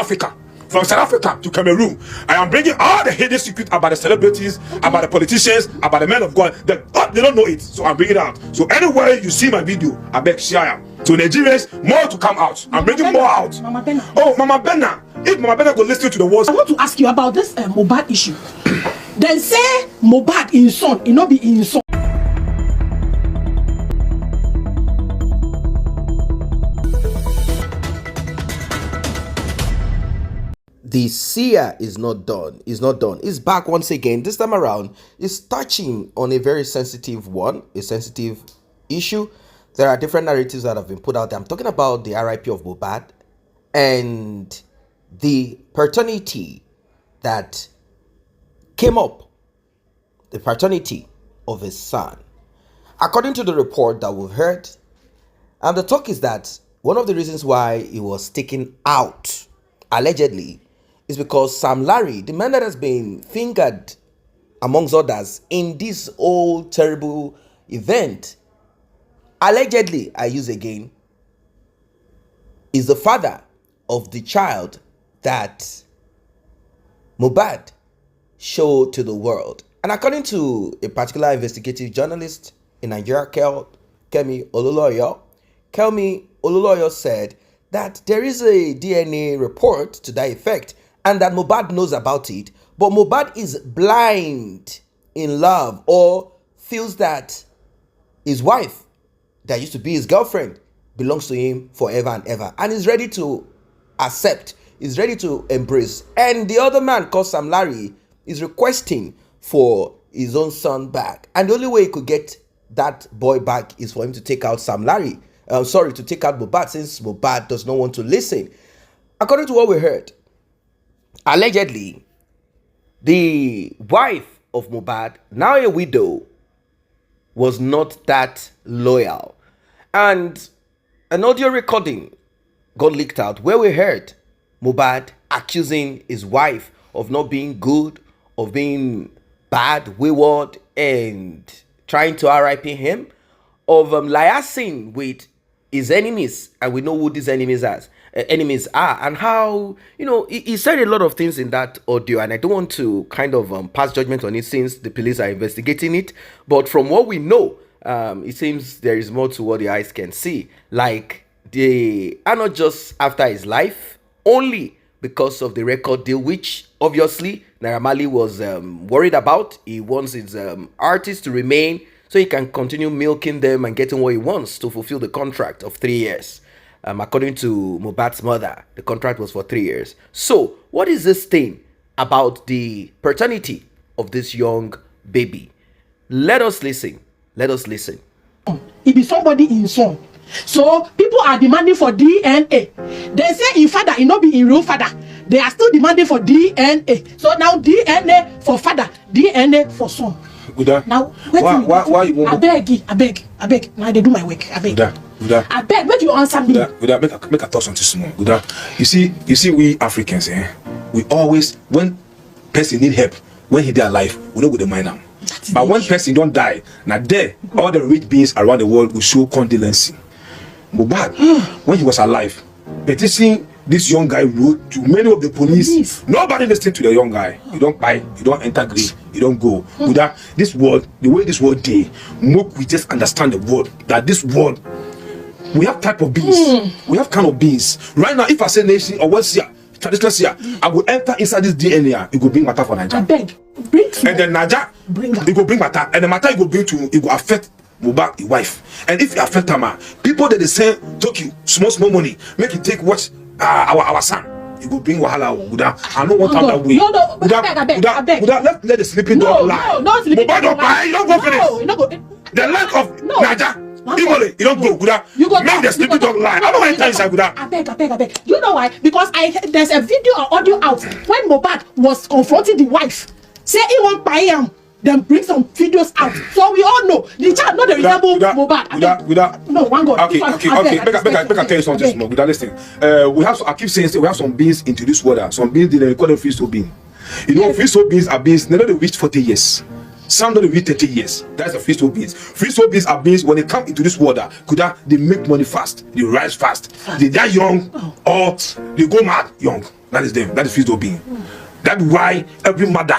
Africa. From South Africa to Cameroon, I am bringing all the hidden secrets about the celebrities, about the politicians, about the men of God. They don't know it, so I'm bringing it out. So anywhere you see my video, I beg share. So Nigerians, more to come out. I'm bringing more out. Mama Benna. Oh, Mama Benna. If Mama Benna go listen to the words. I want to ask you about this Mohbad issue. They say Mohbad in son, it not be in son. The Seer is not done. It's back once again. This time around, it's touching on a very sensitive one, a sensitive issue. There are different narratives that have been put out there. I'm talking about the RIP of Mohbad and the paternity that came up, the paternity of his son. According to the report that we've heard, and the talk is that one of the reasons why he was taken out, allegedly, is because Sam Larry, the man that has been fingered, amongst others, in this whole terrible event, allegedly, I use again, is the father of the child that Mohbad showed to the world. And according to a particular investigative journalist in Nigeria, Kemi Ololoyo said that there is a DNA report to that effect, and that Mohbad knows about it, but Mohbad is blind in love, or feels that his wife, that used to be his girlfriend, belongs to him forever and ever, and is ready to accept, is ready to embrace. And the other man, called Sam Larry, is requesting for his own son back, and the only way he could get that boy back is for him to take out Sam Larry. To take out Mohbad, since Mohbad does not want to listen. According to what we heard, allegedly, the wife of Mohbad, now a widow, was not that loyal. And an audio recording got leaked out where we heard Mohbad accusing his wife of not being good, of being bad, wayward, and trying to RIP him, of liaising with his enemies, and we know who these enemies are, and how, he said a lot of things in that audio, and I don't want to kind of pass judgment on it since the police are investigating it, but from what we know, it seems there is more to what the eyes can see. Like, they are not just after his life only because of the record deal, which obviously Naira Marley was worried about. He wants his artists to remain so he can continue milking them and getting what he wants to fulfill the contract of 3 years. According to Mohbad's mother, the contract was for 3 years. So, what is this thing about the paternity of this young baby? Let us listen. It be somebody in son. So, people are demanding for DNA. They say in father, it not be in real father. They are still demanding for DNA. So, now DNA for father, DNA for son. Now, why you I beg. Now they do my work. I beg. I beg, make you answer me. Make a thought something small. You see, we Africans, we always, when person need help, when he dey alive, we don't go to mind now. But when person don't die, now there, all the rich beings around the world will show condolence. Mohbad, when he was alive, petition this young guy wrote to many of the police. Nobody listened to the young guy. You don't buy, you don't enter grave, you don't go. This world, the way this world day, we just understand the world. That this world, we have type of beings. We have kind of beings. Right now, if I say nation or what's here, traditional here, I will enter inside this DNA. It will bring matter for Nigeria. I beg, bring. And then Nigeria, it will bring matter, and the matter it will bring to, it will affect Mohbad, his wife. And if you affect her, people that they say, took you small money, make you take what. Our son, you go bring wahala. I don't want that way. I beg. Let the sleeping dog lie. No, sleeping dog. You don't go finish. The lack of Naja, you don't go. You go make the sleeping dog lie. I don't enter inside. I beg. You know why? Because there's a video or audio out when Mohbad was confronting the wife. Say he won't buy him. Then bring some videos out, so we all know the child not the resemble Mohbad. No, one God. Okay. Make I tell you something small. Listen, I keep saying we have some beings into this world. Some beings they call them free soul beings. Free soul beings are beings. They don't reach 40 years. Some don't reach 30 years. That's the free soul beings. Free soul beings are beings when they come into this world, they make money fast, they rise fast, they die young, or they go mad young. That is them. That is free soul being. That's why every mother,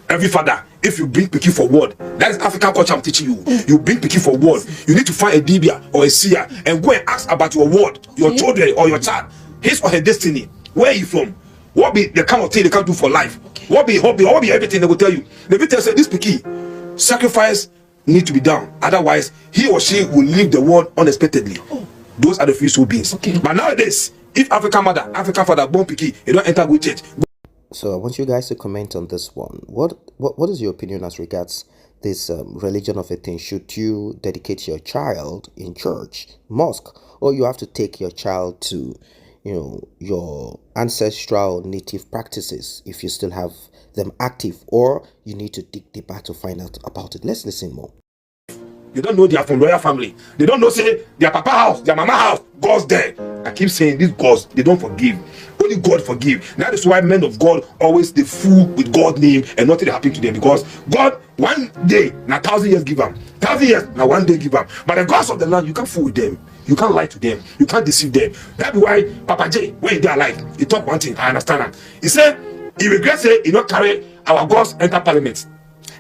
every father, if you bring pikin for word, that is African culture I'm teaching you. You bring pikin for word. You need to find a dibia or a seer and go and ask about your word, your children or your child, his or her destiny. Where are you from? What be the kind of thing they can do for life? What be hobby? What be everything they will tell you? They will tell you this pikin, sacrifice need to be done. Otherwise, he or she will leave the world unexpectedly. Those are the free soul beings. But nowadays, if African mother, African father born pikin, they don't enter good church. So I want you guys to comment on this one. What is your opinion as regards this religion of a thing? Should you dedicate your child in church, mosque, or you have to take your child to, your ancestral native practices if you still have them active, or you need to dig deeper to find out about it? Let's listen more. They don't know they are from royal family. They don't know say their papa house, their mama house, God's there. I keep saying these gods, they don't forgive. Only God forgive. That is why men of God always they fool with God's name and nothing happen to them, because God one day now 1,000 years give them, 1,000 years now one day give them. But the gods of the land, you can't fool with them. You can't lie to them. You can't deceive them. That's why Papa J, when they are alive, he talk one thing. I understand that. He said he regrets say he not carry our gods enter parliament.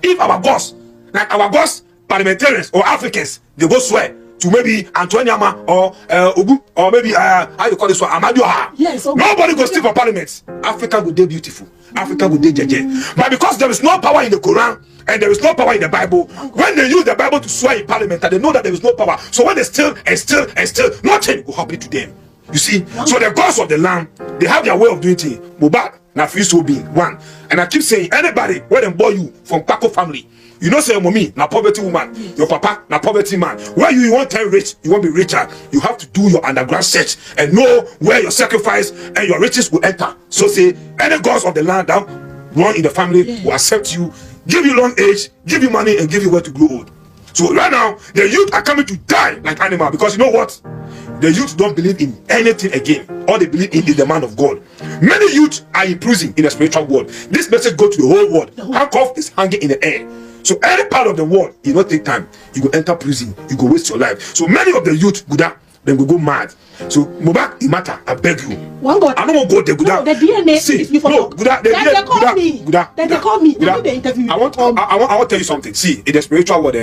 If our gods, like our gods, parliamentarians or Africans, they go swear to maybe Antoniama or Obu or maybe how you call this one, Amadioha. Yes, okay. Nobody go steal for parliament. Africa will be beautiful. Africa will be jeje. But because there is no power in the Quran and there is no power in the Bible, when they use the Bible to swear in parliament, they know that there is no power. So when they steal and steal and steal, nothing will happen to them. You see, so the gods of the land, they have their way of doing things. Mohbad, now free soul being one. And I keep saying, anybody where them boy you from Paco family, you know, say mommy, na poverty woman, your papa, na poverty man. Where you want to rich, you want to be richer. You have to do your underground search and know where your sacrifice and your riches will enter. So say, any gods of the land that run in the family will accept you, give you long age, give you money, and give you where to grow old. So right now, the youth are coming to die like animals, because you know what? The youth don't believe in anything again. All they believe in is the man of God. Many youth are in prison in the spiritual world. This message goes to the whole world. Handcuff is hanging in the air. So any part of the world, you don't take time. You go enter prison. You go waste your life. So many of the youth, then go mad. So Mohbad, it matter. I beg you. One God. I don't want to go there. No, the DNA see, is before. No, they call me. They call me. They do the interview. I want to tell you something. See, in the spiritual world,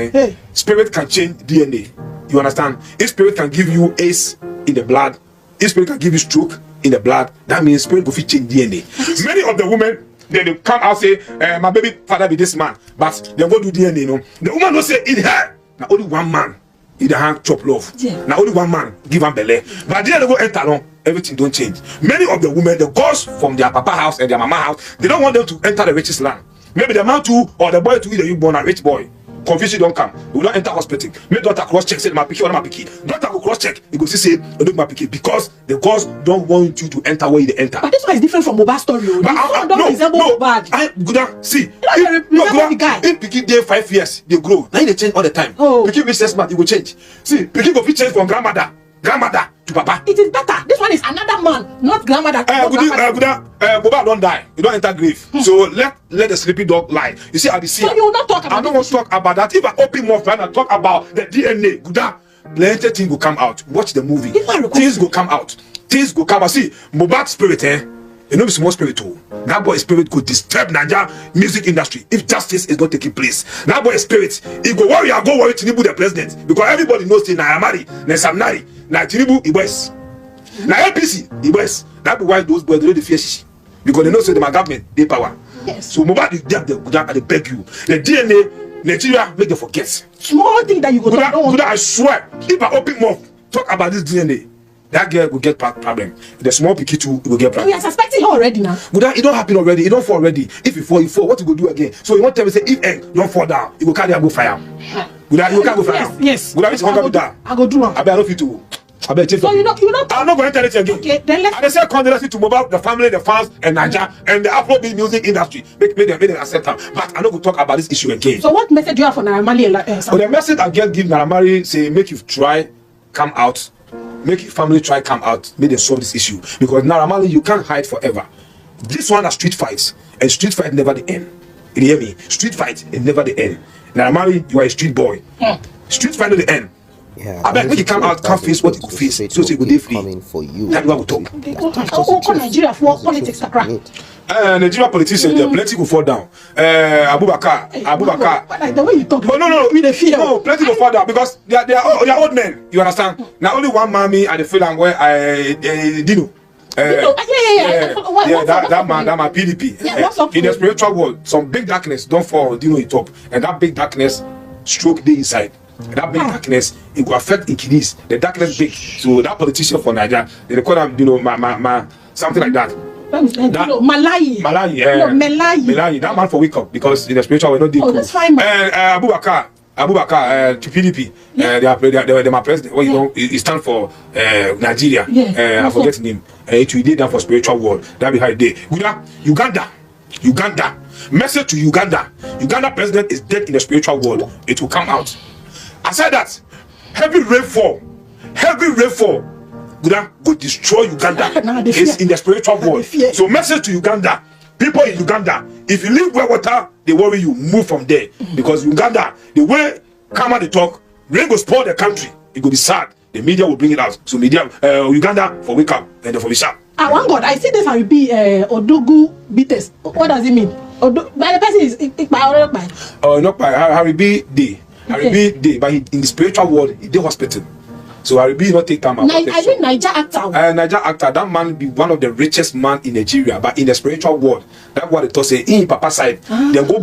spirit can change DNA. You understand? If spirit can give you ace in the blood, if spirit can give you stroke in the blood, that means spirit will fit change DNA. Many of the women, they come out say, my baby father be this man, but they go do DNA. The woman don't say in her. Now only one man in the hand chop love. Now only one man give them belly. But then they go enter everything don't change. Many of the women, the girls from their papa house and their mama house, they don't want them to enter the richest land. Maybe the man too or the boy too, either you born a rich boy. Confusion don't come. We don't enter hospital. Make daughter cross check, say my picky or my picky. Daughter go cross check. You go see say look my picky, because the gods don't want you to enter where they enter. But this one is different from Mohbad's story. But don't resemble Mohbad. I good see. If picky dey 5 years, they grow. Now they change all the time. Picky reach 6 months, it will change. See, picky go fit change from grandmother to papa. It is better. This one is another man, not grandmother. Mohbad don't die. You don't enter grave. So let the sleeping dog lie. You see, I be seeing. So you will not talk about. I don't want to talk about that. If I open more and I talk about the DNA, plenty things will come out. Watch the movie. Things will come out. Things will come out. See, Mohbad's spirit, you know, it's more spiritual. That boy's spirit could disturb Nigeria music industry if justice is not taking place. That boy's spirit, he go worry Tinubu the president, because everybody knows say na Amari, na Sam Larry, na Tinubu he was, na APC he was. That be why those boys don't fear shishi, because they know say my government they power. Yes. So Mohbad is there, they beg you. The DNA, Nigeria make them forget. Small thing that you go to. I swear, if I open mouth talk about this DNA, that girl will get problem. The small picky too will get problem. We are suspecting her already now. It don't happen already. It don't fall already. If you fall, what you go do again? So you want to tell me say if egg don't fall down, you go carry and go fire. You can't go fire. Yes. I go do one. I bet I don't fit to. I bet so you know. I'm not going to tell it again. Okay, then let's. I say condolences to Mohbad, the family, the fans, and Nigeria, and the Afrobeat music industry. Make them accept them. But I'm not going to talk about this issue again. So what message do you have for Naira Marley and the message I give Naira Marley say make you try come out. Make your family try come out, make them solve this issue. Because Naira Marley, you can't hide forever. This one are street fights, and street fight never the end. You hear me? Street fight is never the end. Now, Mary, you are a street boy. Street fight is the end. Yeah, I bet when you come out, can't face what you could face. So you go free. Coming for you. That's what we talk. Nigeria for politics, Nigerian politicians, there plenty will fall down. Abubakar. The way you talk, No. with the fear. No, plenty will fall down because they are old men. You understand? Now only one mommy at the film where Dino. That man PDP. In the spiritual world, some big darkness don't fall on Dino top, and that big darkness stroke the inside. That big darkness, it will affect Ikidis. The darkness big. So that politician for Nigeria, they call them, something like that. Malayi. That man for wake up because in the spiritual world, not the that's fine. Abubakar to PDP. They are my president. Well, he stand for Nigeria. I forget his name. It will did that for spiritual world. That be how it did. Uganda. Message to Uganda. Uganda president is dead in the spiritual world. It will come out. I said that heavy rainfall go destroy Uganda. It's in the spiritual world. So message to Uganda, people in Uganda, if you live where water, they worry you, move from there. Because Uganda, the way Kama they talk, rain will spoil the country. It will be sad. The media will bring it out. So media, Uganda for wake up and for be sharp. I want God. I see this and will be Odugu Bites. What does it mean? But the person is by. Oh, not by Harry B. Day. Harry B. Day, but in the spiritual world, he did hospital. So Harry B. not take time. I mean Niger actor. Niger actor. That man be one of the richest man in Nigeria, but in the spiritual world, that's what they talk say. In Papa side, they go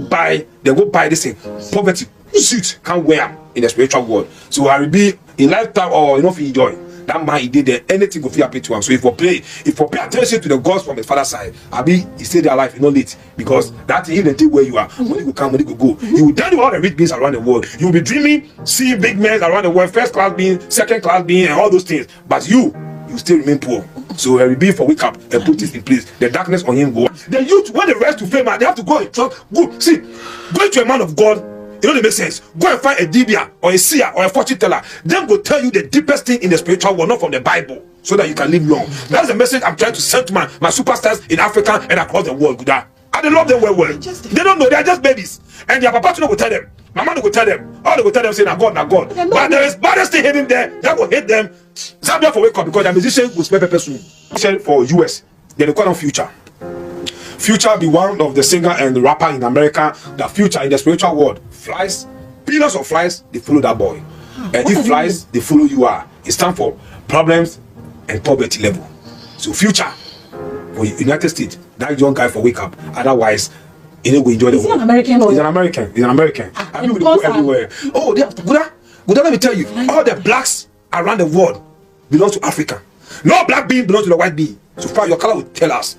buy this thing. Poverty suit can't wear in the spiritual world. So Harry B. in lifetime or if he enjoy. That man he did there, anything will feel happy to him. So if you pay attention to the gods from his father's side, he stay their life, not late. Because that is the thing where you are. Money will come, money will go. You will tell you all the rich beings around the world. You will be dreaming, seeing big men around the world, first class being, second class being, and all those things. But you still remain poor. So he will be for wake up and put this in place. The darkness on him go. The youth, when they rise to fame, they have to go and talk. Go to a man of God. It don't make sense. Go and find a dibia or a seer or a fortune teller. Them go tell you the deepest thing in the spiritual world, not from the Bible, so that you can live long. That's the message I'm trying to send to my superstars in Africa and across the world. And they love them well. They don't know, they are just babies. And their papa will tell them. Mama will tell them. All they will tell them say, na God. But there is baddest thing hidden there that will hate them. Zambia for wake up because the musician will spell pepper soon. For US, they call them Future. Future be one of the singer and the rapper in America. The Future in the spiritual world flies, billions of flies, they follow that boy. And if flies, they follow you are. It stands for problems and poverty level. So Future for United States, that young guy for wake up. Otherwise, he will enjoy the world. He's an American. I mean, we go everywhere. Oh, good. Let me tell you, all the blacks around the world belong to Africa. No black being belongs to the white being. So far, your color will tell us.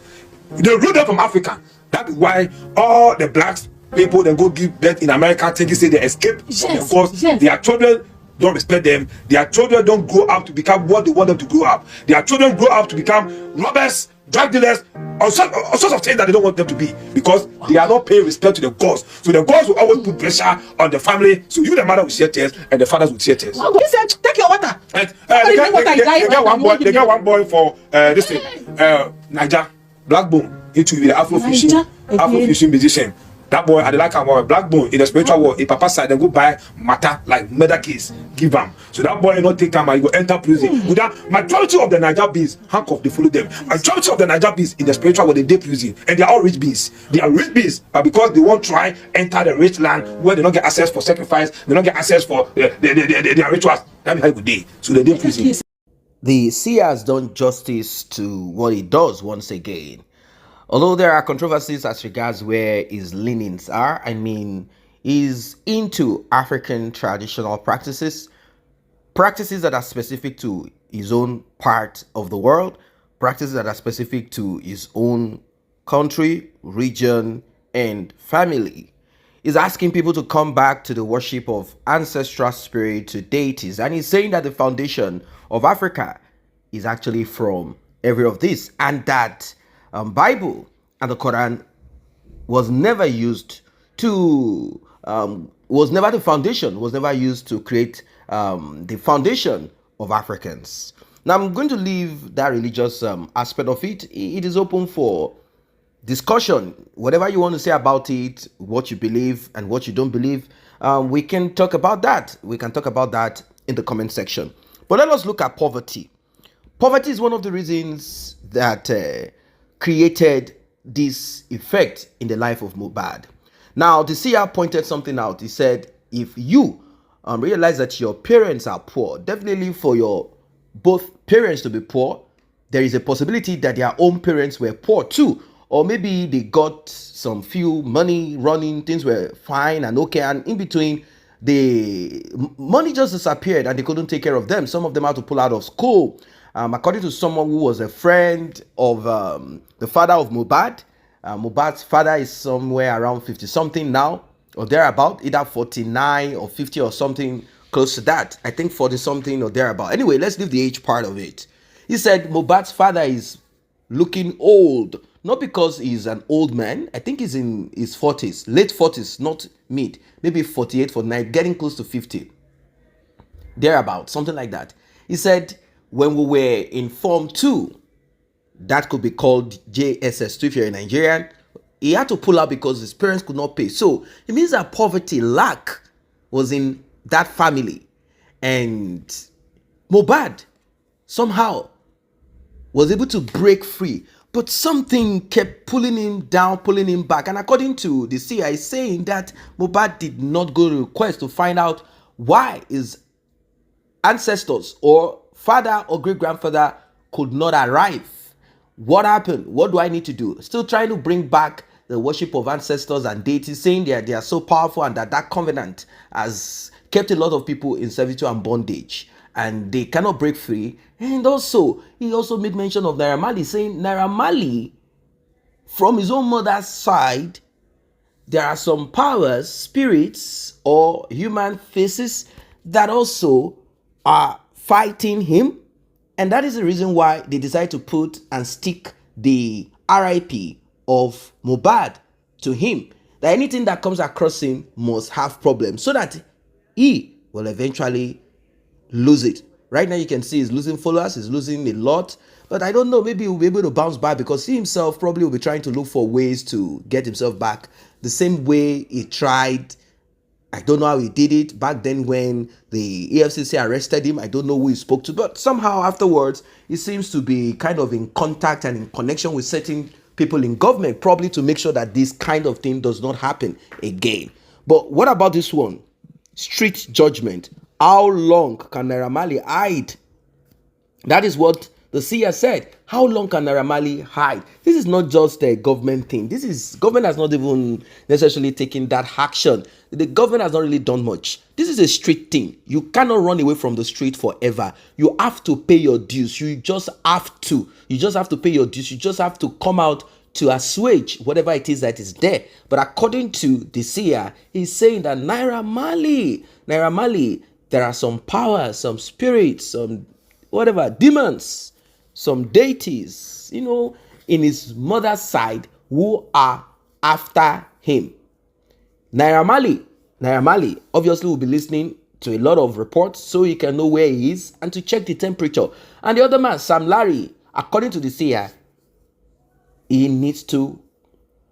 They ruled them from Africa. That's why all the blacks people then go give birth in America, thinking say they escape from the gods. Their children don't respect them. Their children don't grow up to become what they want them to grow up. Their children grow up to become robbers, drug dealers, all sorts of things that they don't want them to be because they are not paying respect to the gods. So the gods will always put pressure on the family. So you, the mother, will share tears and the fathers will share tears. He said, take your water. They get one boy for this thing. Niger. Black Bone into the Afro fishing musician. That boy, I like him. Black Bone in the spiritual world. If Papa side, then go buy matter like murder case, give him. So that boy not take time and he go enter prison. With that, majority of the Niger bees, handcuff, they follow them. Majority of the Niger bees in the spiritual world, they prison, and they are all rich bees. They are rich bees, but because they won't try enter the rich land where they don't get access for sacrifice, they don't get access for their rituals. That's how it day. So they prison. The Seer has done justice to what he does once again. Although there are controversies as regards where his leanings are, he's into African traditional practices that are specific to his own part of the world, practices that are specific to his own country, region, and family. He's asking people to come back to the worship of ancestral spirit, to deities, and he's saying that the foundation of Africa is actually from every of this, and that Bible and the Quran was never used to was never the foundation, was never used to create the foundation of Africans. Now I'm going to leave that religious aspect of it. It is open for discussion. Whatever you want to say about it, what you believe and what you don't believe, we can talk about that. We can talk about that in the comment section. But let us look at poverty. Poverty is one of the reasons that created this effect in the life of Mohbad. Now, the Seer pointed something out. He said, if you realize that your parents are poor, definitely for your both parents to be poor, there is a possibility that their own parents were poor too. Or maybe they got some few money running, things were fine and okay, and in between, the money just disappeared and they couldn't take care of them. Some of them had to pull out of school. According to someone who was a friend of the father of Mohbad, Mohbad's father is somewhere around 50 something now, or thereabout, either 49 or 50 or something close to that. I think 40 something or thereabout. Anyway, let's leave the age part of it. He said Mohbad's father is looking old, not because he's an old man. I think he's in his 40s, late 40s, not mid, maybe 48, 49, getting close to 50, thereabout, something like that. He said when we were in Form 2, that could be called JSS2 if you're a Nigerian, he had to pull out because his parents could not pay. So it means that poverty, lack was in that family. And Mohbad somehow was able to break free, but something kept pulling him down, pulling him back. And according to the Seer, is saying that Mohbad did not go to request to find out why his ancestors or father or great-grandfather could not arrive. What happened? What do I need to do? Still trying to bring back the worship of ancestors and deities, saying they are so powerful and that covenant has kept a lot of people in servitude and bondage and they cannot break free. And also, he also made mention of Naira Marley, saying Naira Marley, from his own mother's side, there are some powers, spirits, or human faces that also are fighting him. And that is the reason why they decide to put and stick the RIP of Mohbad to him. That anything that comes across him must have problems so that he will eventually lose it. Right now you can see he's losing followers, he's losing a lot. But I don't know, maybe he'll be able to bounce back because he himself probably will be trying to look for ways to get himself back. The same way he tried, I don't know how he did it back then when the EFCC arrested him. I don't know who he spoke to, but somehow afterwards, he seems to be kind of in contact and in connection with certain people in government, probably to make sure that this kind of thing does not happen again. But what about this one? Street judgment. How long can Naira Marley hide? That is what the Seer said. How long can Naira Marley hide? This is not just a government thing. Government has not even necessarily taken that action. The government has not really done much. This is a street thing. You cannot run away from the street forever. You have to pay your dues. You just have to. You just have to pay your dues. You just have to come out to assuage whatever it is that is there. But according to the Seer, he's saying that Naira Marley, there are some powers, some spirits, some whatever, demons, some deities, in his mother's side who are after him. Naira Marley obviously will be listening to a lot of reports so he can know where he is and to check the temperature. And the other man, Sam Larry, according to the Seer, he needs to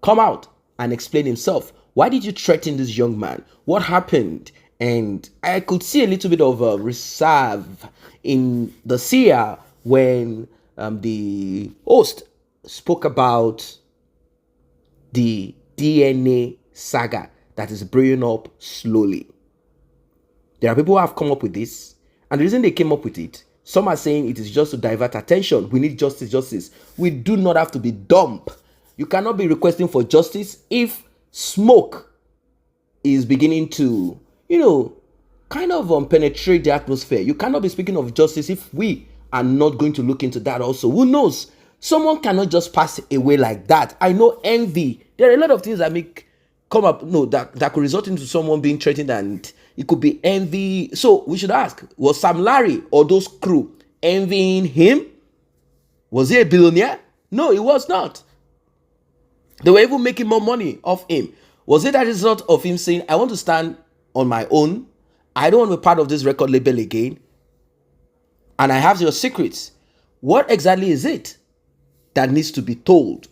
come out and explain himself. Why did you threaten this young man? What happened? And I could see a little bit of a reserve in the Seer when the host spoke about the DNA saga that is brewing up slowly. There are people who have come up with this, and the reason they came up with it, some are saying it is just to divert attention. We need justice. We do not have to be dumb. You cannot be requesting for justice if smoke is beginning to, kind of penetrate the atmosphere. You cannot be speaking of justice if we are not going to look into that also. Who knows? Someone cannot just pass away like that. I know envy. There are a lot of things that come up, that could result into someone being threatened, and it could be envy. So we should ask, was Sam Larry or those crew envying him? Was he a billionaire? No, he was not. They were even making more money off him. Was it a result of him saying, I want to stand on my own, I don't want to be part of this record label again, and I have your secrets? What exactly is it that needs to be told?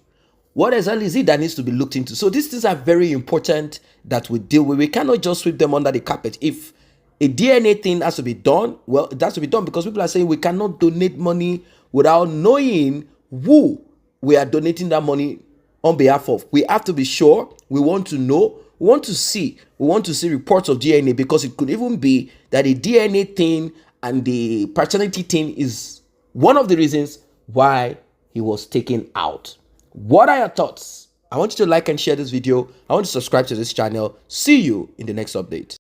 What exactly is it that needs to be looked into? So these things are very important that we deal with. We cannot just sweep them under the carpet. If a DNA thing has to be done, well, it has to be done, because people are saying we cannot donate money without knowing who we are donating that money on behalf of. We have to be sure. We want to know. We want to see reports of DNA, because it could even be that the DNA thing and the paternity thing is one of the reasons why he was taken out. What are your thoughts? I want you to like and share this video. I want you to subscribe to this channel. See you in the next update.